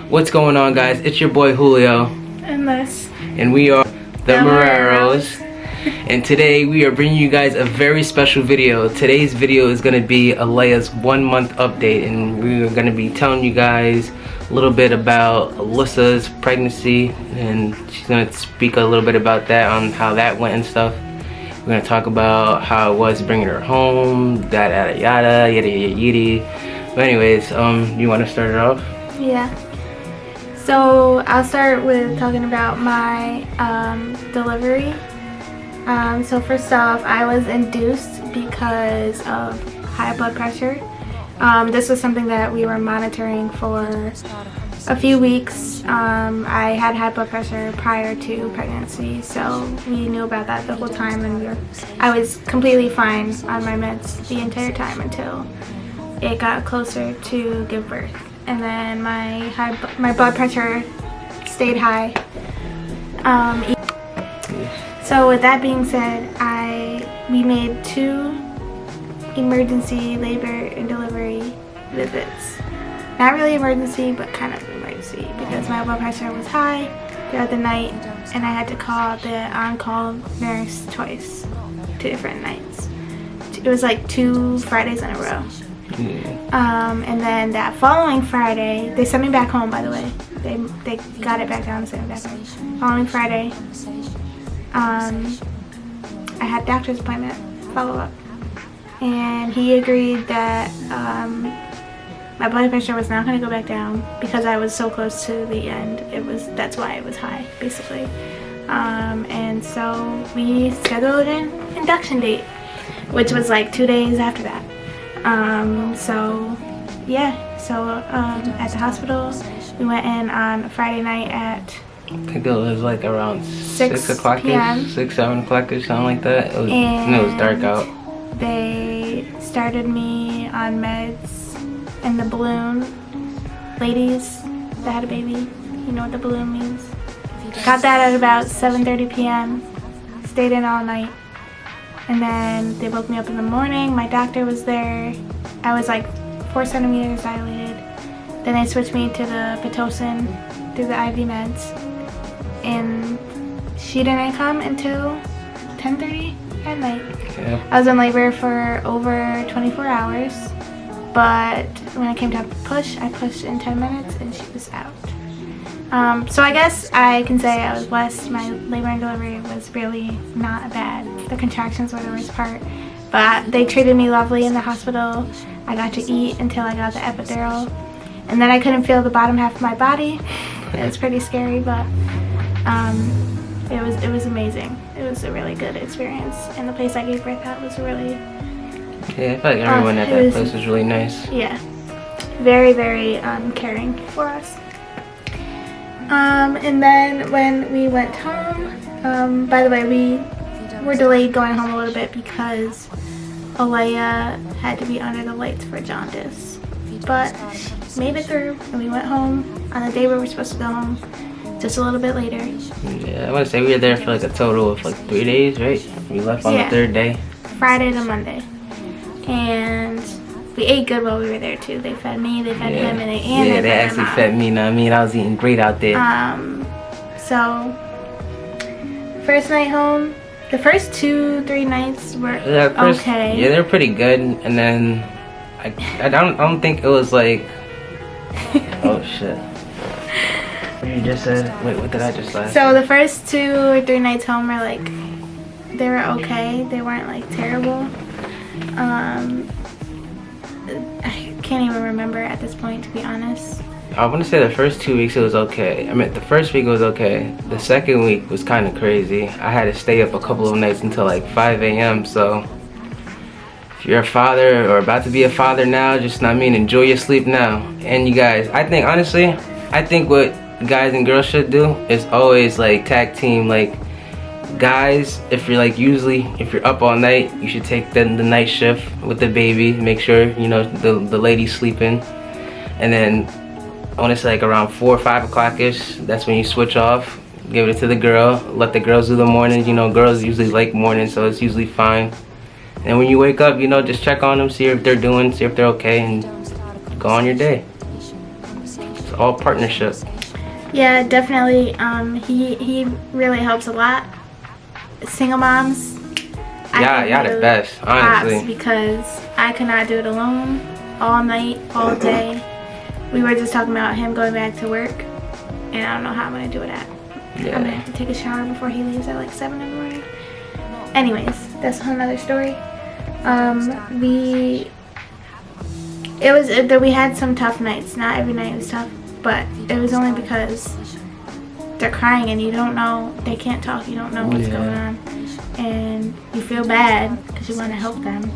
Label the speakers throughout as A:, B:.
A: What's going on, guys? It's your boy Julio.
B: And this.
A: And we are the Moreros. And today we are bringing you guys a very special video. Today's video is going to be Alayah's 1 month update. And we're going to be telling you guys a little bit about Alyssa's pregnancy. And she's going to speak a little bit about that, on how that went and stuff. We're going to talk about how it was bringing her home, yada yada, yada yada. But anyways, you want to start it off?
B: Yeah. So I'll start with talking about my delivery. So first off, I was induced because of high blood pressure. This was something that we were monitoring for a few weeks. I had high blood pressure prior to pregnancy, so we knew about that the whole time, and I was completely fine on my meds the entire time until it got closer to give birth. And then my blood pressure stayed high. So with that being said, we made 2 emergency labor and delivery visits. Not really emergency, but kind of emergency, because my blood pressure was high throughout the night, and I had to call the on-call nurse twice, 2 different nights. It was like 2 Fridays in a row. And then that following Friday, they sent me back home, by the way. They got it back down and sent me back home. Following Friday, I had a doctor's appointment, follow-up. And he agreed that my blood pressure was not going to go back down because I was so close to the end. That's why it was high, basically. And so we scheduled an induction date, which was like 2 days after that. At the hospital, we went in on Friday night at,
A: I think it was like around 6 o'clock, 6, 7 o'clock, or something like that. It was dark out.
B: They started me on meds and the balloon. Ladies that had a baby, you know what the balloon means. Got that at about 7:30 p.m. Stayed in all night. And then they woke me up in the morning. My doctor was there. I was like 4 centimeters dilated. Then they switched me to the Pitocin through the IV meds. And she didn't come until 10:30 at night. Yeah. I was in labor for over 24 hours. But when it came time to push, I pushed in 10 minutes and she was out. So I guess I can say I was blessed. My labor and delivery was really not bad. The contractions were the worst part, but they treated me lovely in the hospital. I got to eat until I got the epidural, and then I couldn't feel the bottom half of my body. It was pretty scary, but it was amazing. It was a really good experience, and the place I gave birth at was really...
A: Yeah, I feel like everyone at that place was really nice.
B: Yeah, very, very caring for us. And then when we went home, by the way, we were delayed going home a little bit because Alayah had to be under the lights for jaundice. But made it through, and we went home on the day we were supposed to go home, just a little bit later.
A: Yeah, I want to say we were there for like a total of like 3 days, right? We left on the 3rd day.
B: Friday to Monday. And we ate good while we were there too. They fed me, they fed him, and
A: they actually fed me. I mean, I was eating great out there.
B: So first night home, the first 2-3 nights were okay.
A: Yeah, they're pretty good. And then I don't think it was like oh shit. What you just said? Wait, what did I just say?
B: So the first 2 or 3 nights home were like, they were okay. They weren't like terrible. I can't even remember at this point, to be honest.
A: I want to say the first 2 weeks it was okay. I mean, the first week was okay. The second week was kind of crazy. I had to stay up a couple of nights until like 5 a.m. So if you're a father or about to be a father now, just, enjoy your sleep now. And you guys, I think what guys and girls should do is always like tag team. Like, guys, if you're up all night, you should take the night shift with the baby. Make sure the lady's sleeping, and then I want to say like around 4 or 5 o'clock ish, that's when you switch off, give it to the girl, let the girls do the morning. Girls usually like mornings, so it's usually fine. And when you wake up, just check on them, see if they're okay, and go on your day. That's all partnership.
B: Yeah, definitely. He really helps a lot. Single moms.
A: Yeah, the best, honestly.
B: Because I could not do it alone, all night, all day. We were just talking about him going back to work, and I don't know how I'm gonna do it at.
A: Yeah.
B: I'm gonna have to take a shower before he leaves at like 7 in the morning. Anyways, that's a whole nother story. We had some tough nights. Not every night was tough, but it was only because they're crying and you don't know, they can't talk, you don't know what's going on, and you feel bad because you want to help them.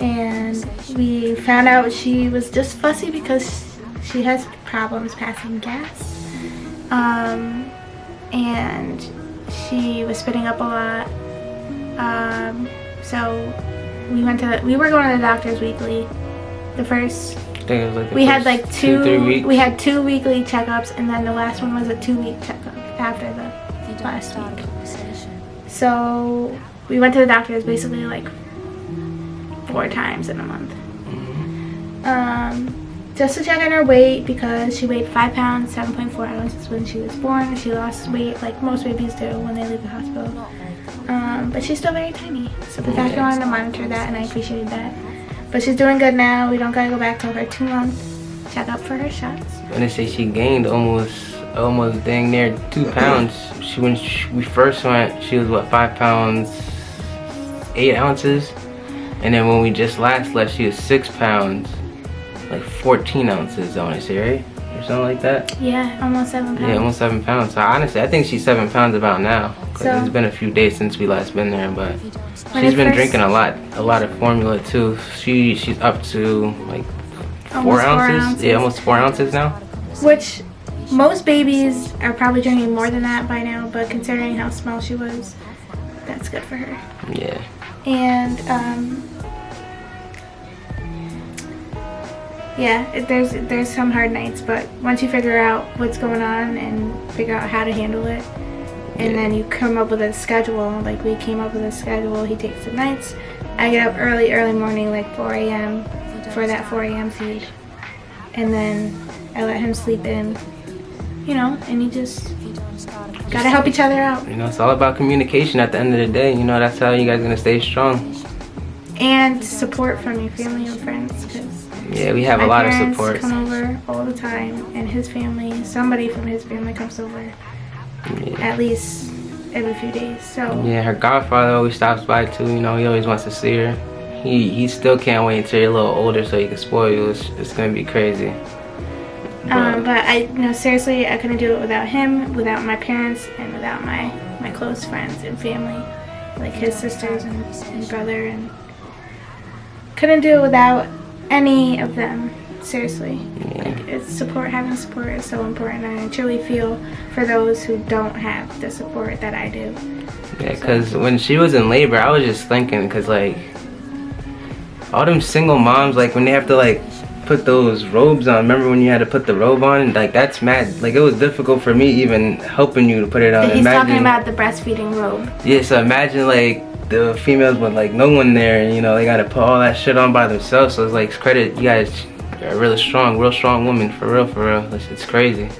B: And we found out she was just fussy because she has problems passing gas. And she was spitting up a lot. So we were going to the doctors weekly. We had like
A: 2-3 weeks.
B: We had 2 weekly checkups, and then the last one was a 2-week checkup after the last week. So we went to the doctors basically like 4 times in a month. Just to check on her weight, because she weighed 5 pounds, 7.4 ounces when she was born. She lost weight like most babies do when they leave the hospital. But she's still very tiny. So the doctor wanted to monitor that, and I appreciated that. But she's doing good now. We don't gotta go back till her 2-month checkup for her shots.
A: When they say she gained almost dang near 2 pounds. When we first went, she was what, 5 pounds 8 ounces, and then when we just last left, she was 6 pounds like 14 ounces, I want to say, right? Or something like that.
B: Yeah, almost 7 pounds.
A: Yeah, almost 7 pounds. So honestly, I think she's 7 pounds about now. Cause it's been a few days since we last been there, but she's been drinking a lot of formula too. She's up to like 4 ounces. Yeah, almost 4 ounces now.
B: Which most babies are probably drinking more than that by now, but considering how small she was, that's good for her.
A: Yeah.
B: And yeah, there's some hard nights, but once you figure out what's going on and figure out how to handle it, and then you come up with a schedule, like we came up with a schedule. He takes the nights. I get up early morning, like 4 a.m. for that 4 a.m. feed, and then I let him sleep in, and you just gotta help each other out.
A: It's all about communication at the end of the day. That's how you guys gonna stay strong.
B: And support from your family and friends, because
A: yeah, we have a lot of support.
B: My parents come over all the time, and his family, somebody from his family comes over at least every few days. So
A: yeah, her godfather always stops by too. He always wants to see her. He still can't wait until you're a little older so he can spoil you. It's gonna be crazy.
B: But seriously, I couldn't do it without him, without my parents, and without my close friends and family, like his sisters and brother, and couldn't do it without any of them. Seriously, having support is so important, and I truly feel for those who don't have the support that I do.
A: Yeah, because when she was in labor, I was just thinking, because like all them single moms, like when they have to like put those robes on. Remember when you had to put the robe on? Like that's mad. Like it was difficult for me even helping you to put it on.
B: He's talking about the breastfeeding robe.
A: Yeah, so imagine like the females with like no one there, and they gotta put all that shit on by themselves. So it's like, credit, you guys are really strong, real strong women, for real. It's crazy.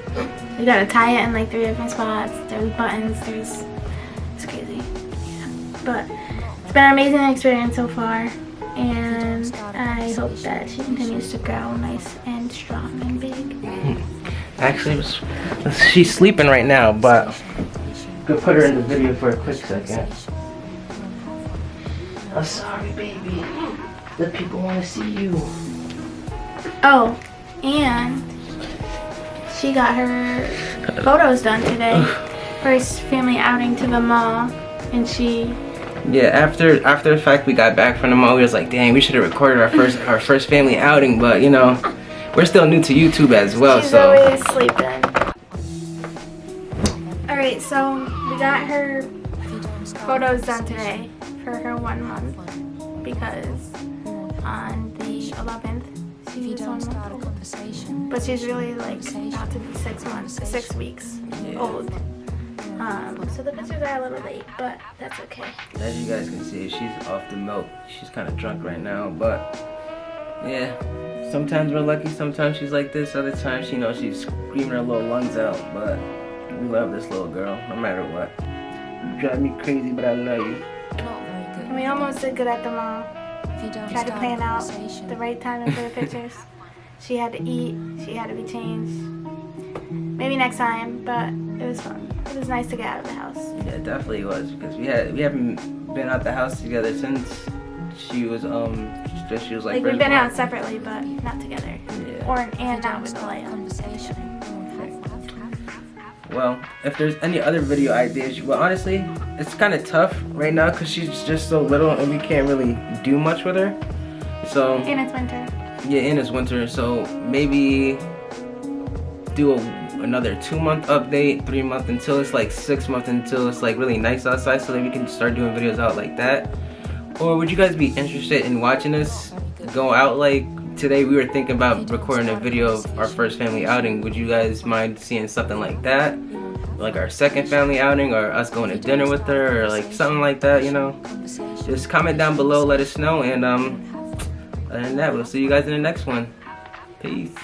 B: You gotta tie it in like 3 different spots. There's buttons. It's crazy. Yeah. But it's been an amazing experience so far, and I hope that she continues to grow nice and strong and big.
A: Actually, she's sleeping right now, but could put her in the video for a quick second. I'm sorry, baby. The people want to see you.
B: Oh, and she got her photos done today. First family outing to the mall, and she.
A: Yeah, after the fact we got back from the mall, we was like, dang, we should have recorded our first family outing, but we're still new to YouTube as well.
B: She's
A: so
B: always sleeping. All right, so we got her photos done today for her 1 month, because on the 11th she was 1 month old. But she's really like about to be 6 weeks old. So the pictures are a little late, but that's okay.
A: As you guys can see, she's off the milk. She's kind of drunk right now, but Yeah. Sometimes we're lucky, sometimes she's like this, other times, you know, she's screaming her little lungs out, but we love this little girl, no matter what. You drive me crazy, but I love you.
B: We almost did good at the mall. Tried to plan out the right timing for the pictures. She had to eat, she had to be changed. Maybe next time, but it was fun. It was nice to get out of the house.
A: Yeah, it definitely was, because we haven't been out the house together since she was like
B: we've been out separately, but not together.
A: Yeah.
B: And not with Alayah.
A: Well, if there's any other video ideas, well, honestly, it's kind of tough right now because she's just so little and we can't really do much with her. So.
B: And it's winter.
A: Yeah, and it's winter, so maybe do another 2-month update, 3-month, until it's like 6 months, until it's like really nice outside, so that we can start doing videos out like that. Or would you guys be interested in watching us go out? Like today we were thinking about recording a video of our first family outing. Would you guys mind seeing something like that? Like our second family outing, or us going to dinner with her, or like something like that, you know? Just comment down below, let us know, and other than that, we'll see you guys in the next one. Peace.